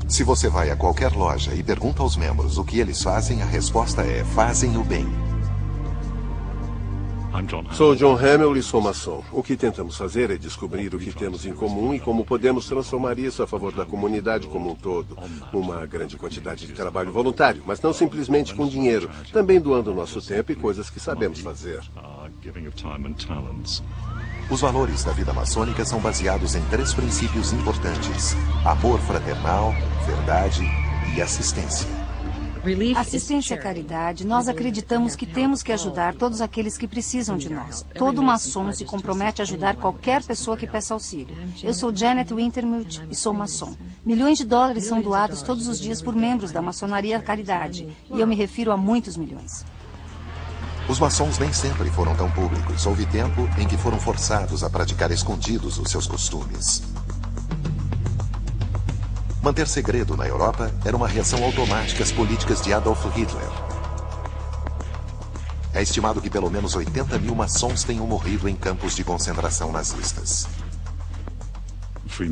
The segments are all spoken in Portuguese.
Se você vai a qualquer loja e pergunta aos membros o que eles fazem, a resposta é: fazem o bem. Sou John Hamill e sou maçom. O que tentamos fazer é descobrir o que temos em comum e como podemos transformar isso a favor da comunidade como um todo. Uma grande quantidade de trabalho voluntário, mas não simplesmente com dinheiro, também doando nosso tempo e coisas que sabemos fazer. Os valores da vida maçônica são baseados em 3 princípios importantes: amor fraternal, verdade e assistência. Assistência à caridade, nós acreditamos que temos que ajudar todos aqueles que precisam de nós. Todo maçom se compromete a ajudar qualquer pessoa que peça auxílio. Eu sou Janet Wintermuth e sou maçom. Milhões de dólares são doados todos os dias por membros da maçonaria caridade. E eu me refiro a muitos milhões. Os maçons nem sempre foram tão públicos. Houve tempo em que foram forçados a praticar escondidos os seus costumes. Manter segredo na Europa era uma reação automática às políticas de Adolf Hitler. É estimado que pelo menos 80 mil maçons tenham morrido em campos de concentração nazistas.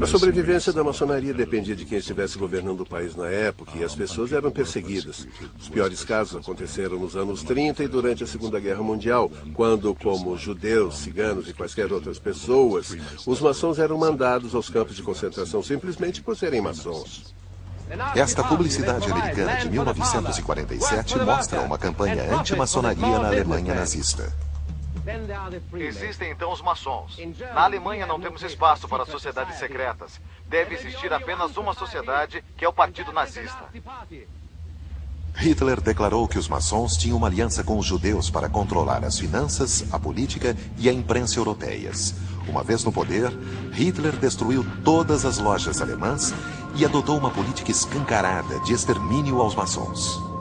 A sobrevivência da maçonaria dependia de quem estivesse governando o país na época e as pessoas eram perseguidas. Os piores casos aconteceram nos anos 30 e durante a Segunda Guerra Mundial, quando, como judeus, ciganos e quaisquer outras pessoas, os maçons eram mandados aos campos de concentração simplesmente por serem maçons. Esta publicidade americana de 1947 mostra uma campanha anti-maçonaria na Alemanha nazista. Existem então os maçons. Na Alemanha não temos espaço para sociedades secretas. Deve existir apenas uma sociedade, que é o Partido Nazista. Hitler declarou que os maçons tinham uma aliança com os judeus para controlar as finanças, a política e a imprensa europeias. Uma vez no poder, Hitler destruiu todas as lojas alemãs e adotou uma política escancarada de extermínio aos maçons.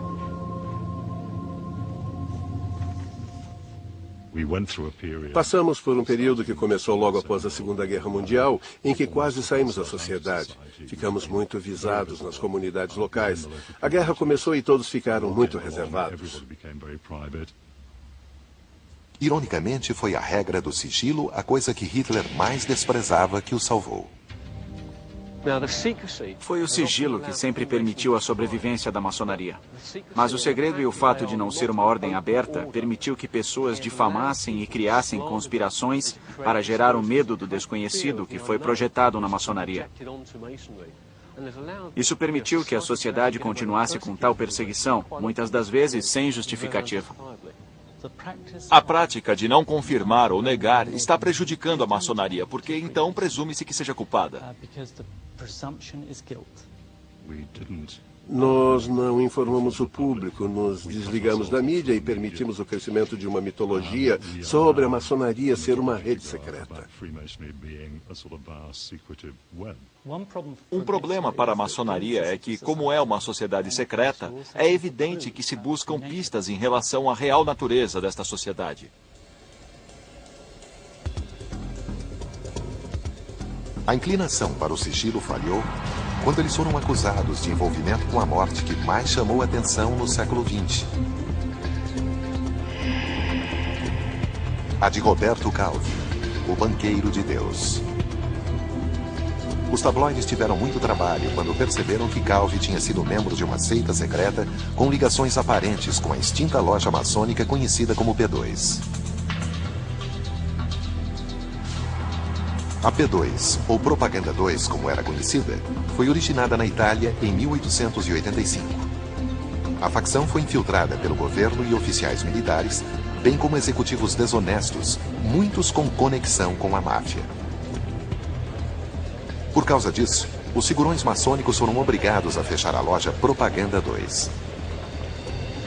Passamos por um período que começou logo após a Segunda Guerra Mundial, em que quase saímos da sociedade. Ficamos muito visados nas comunidades locais. A guerra começou e todos ficaram muito reservados. Ironicamente, foi a regra do sigilo a coisa que Hitler mais desprezava que o salvou. Foi o sigilo que sempre permitiu a sobrevivência da maçonaria. Mas o segredo e o fato de não ser uma ordem aberta permitiu que pessoas difamassem e criassem conspirações para gerar o medo do desconhecido que foi projetado na maçonaria. Isso permitiu que a sociedade continuasse com tal perseguição, muitas das vezes sem justificativa. A prática de não confirmar ou negar está prejudicando a maçonaria, porque então presume-se que seja culpada. Nós não informamos o público, nos desligamos da mídia e permitimos o crescimento de uma mitologia sobre a maçonaria ser uma rede secreta. Um problema para a maçonaria é que, como é uma sociedade secreta, é evidente que se buscam pistas em relação à real natureza desta sociedade. A inclinação para o sigilo falhou quando eles foram acusados de envolvimento com a morte que mais chamou a atenção no século XX. A de Roberto Calvi, o banqueiro de Deus. Os tabloides tiveram muito trabalho quando perceberam que Calvi tinha sido membro de uma seita secreta com ligações aparentes com a extinta loja maçônica conhecida como P2. A P2, ou Propaganda 2, como era conhecida, foi originada na Itália em 1885. A facção foi infiltrada pelo governo e oficiais militares, bem como executivos desonestos, muitos com conexão com a máfia. Por causa disso, os figurões maçônicos foram obrigados a fechar a loja Propaganda 2.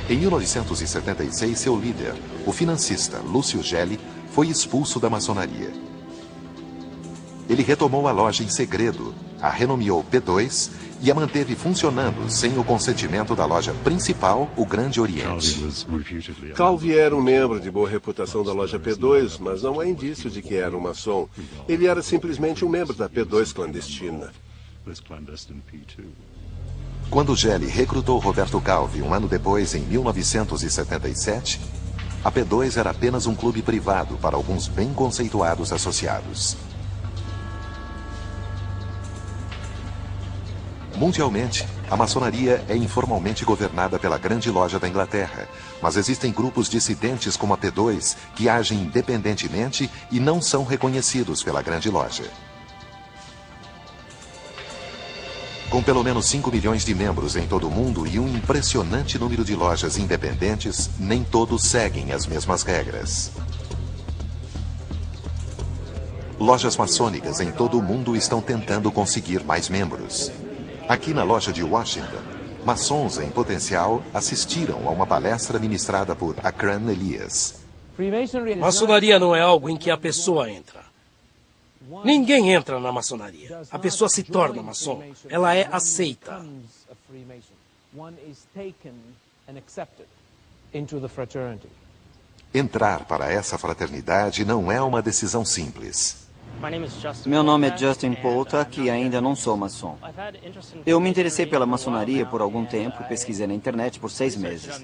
Em 1976, seu líder, o financista Lúcio Gelli, foi expulso da maçonaria. Ele retomou a loja em segredo, a renomeou P2 e a manteve funcionando sem o consentimento da loja principal, o Grande Oriente. Calvi era um membro de boa reputação da loja P2, mas não há indício de que era um maçom. Ele era simplesmente um membro da P2 clandestina. Quando Gelli recrutou Roberto Calvi um ano depois, em 1977, a P2 era apenas um clube privado para alguns bem conceituados associados. Mundialmente, a maçonaria é informalmente governada pela Grande Loja da Inglaterra, mas existem grupos dissidentes como a P2 que agem independentemente e não são reconhecidos pela Grande Loja. Com pelo menos 5 milhões de membros em todo o mundo e um impressionante número de lojas independentes, nem todos seguem as mesmas regras. Lojas maçônicas em todo o mundo estão tentando conseguir mais membros. Aqui na loja de Washington, maçons em potencial assistiram a uma palestra ministrada por Akran Elias. Maçonaria não é algo em que a pessoa entra. Ninguém entra na maçonaria. A pessoa se torna maçom. Ela é aceita. Entrar para essa fraternidade não é uma decisão simples. Meu nome é Justin Polta, e ainda não sou maçom. Eu me interessei pela maçonaria por algum tempo e pesquisei na internet por 6 meses.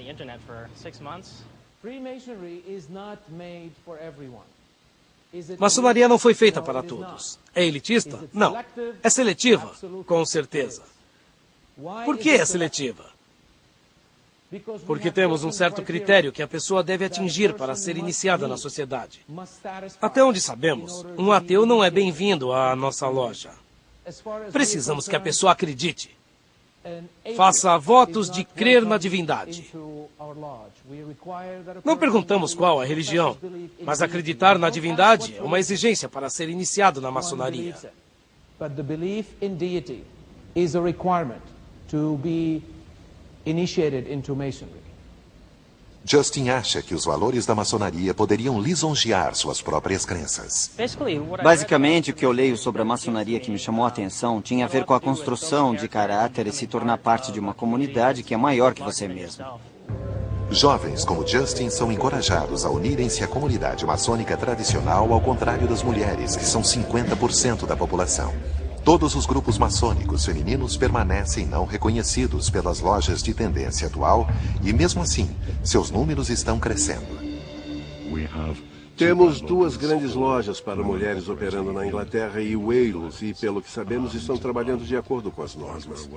Maçonaria não foi feita para todos. É elitista? Não. É seletiva? Com certeza. Por que é seletiva? Porque temos um certo critério que a pessoa deve atingir para ser iniciada na sociedade. Até onde sabemos, um ateu não é bem-vindo à nossa loja. Precisamos que a pessoa acredite. Faça votos de crer na divindade. Não perguntamos qual a religião, mas acreditar na divindade é uma exigência para ser iniciado na maçonaria. Justin acha que os valores da maçonaria poderiam lisonjear suas próprias crenças. Basicamente, o que eu leio sobre a maçonaria que me chamou a atenção tinha a ver com a construção de caráter e se tornar parte de uma comunidade que é maior que você mesmo. Jovens como Justin são encorajados a unirem-se à comunidade maçônica tradicional, ao contrário das mulheres, que são 50% da população. Todos os grupos maçônicos femininos permanecem não reconhecidos pelas lojas de tendência atual e, mesmo assim, seus números estão crescendo. Temos 2 grandes lojas para mulheres operando na Inglaterra e Wales e, pelo que sabemos, estão trabalhando de acordo com as normas.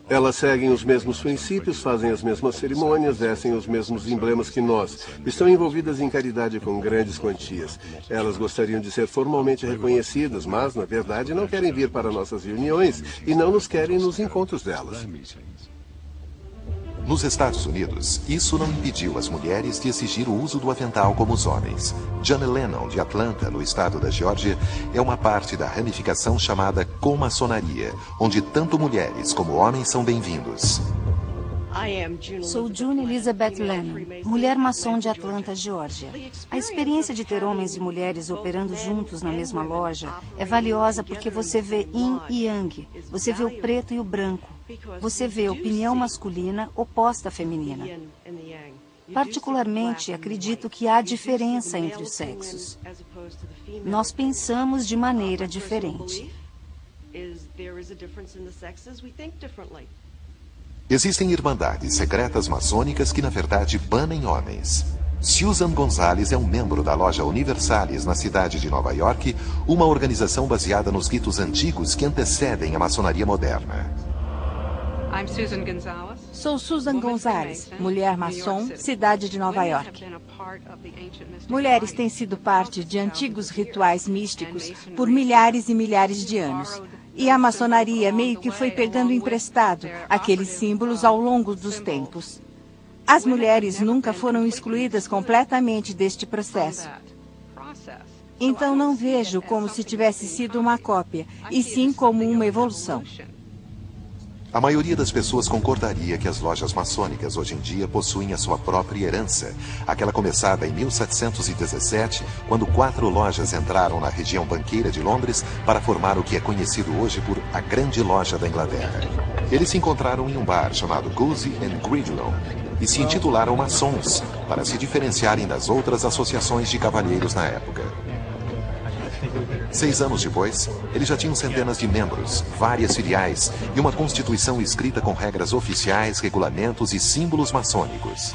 Elas seguem os mesmos princípios, fazem as mesmas cerimônias, vestem os mesmos emblemas que nós. Estão envolvidas em caridade com grandes quantias. Elas gostariam de ser formalmente reconhecidas, mas, na verdade, não querem vir para nossas reuniões e não nos querem nos encontros delas. Nos Estados Unidos, isso não impediu as mulheres de exigir o uso do avental como os homens. Jane Lennon, de Atlanta, no estado da Geórgia, é uma parte da ramificação chamada comaçonaria, onde tanto mulheres como homens são bem-vindos. Sou June Elizabeth Lennon, mulher maçom de Atlanta, Geórgia. A experiência de ter homens e mulheres operando juntos na mesma loja é valiosa porque você vê yin e yang, você vê o preto e o branco, você vê a opinião masculina oposta à feminina. Particularmente, acredito que há diferença entre os sexos. Nós pensamos de maneira diferente. Existem irmandades secretas maçônicas que, na verdade, banem homens. Susan Gonzalez é um membro da loja Universalis na cidade de Nova York, uma organização baseada nos ritos antigos que antecedem a maçonaria moderna. Sou Susan Gonzalez, mulher maçom, cidade de Nova York. Mulheres têm sido parte de antigos rituais místicos por milhares e milhares de anos. E a maçonaria meio que foi pegando emprestado aqueles símbolos ao longo dos tempos. As mulheres nunca foram excluídas completamente deste processo. Então não vejo como se tivesse sido uma cópia, e sim como uma evolução. A maioria das pessoas concordaria que as lojas maçônicas hoje em dia possuem a sua própria herança, aquela começada em 1717, quando 4 lojas entraram na região banqueira de Londres para formar o que é conhecido hoje por a Grande Loja da Inglaterra. Eles se encontraram em um bar chamado Goosey & Gridlow e se intitularam maçons, para se diferenciarem das outras associações de cavalheiros na época. 6 anos depois, eles já tinham centenas de membros, várias filiais e uma constituição escrita com regras oficiais, regulamentos e símbolos maçônicos.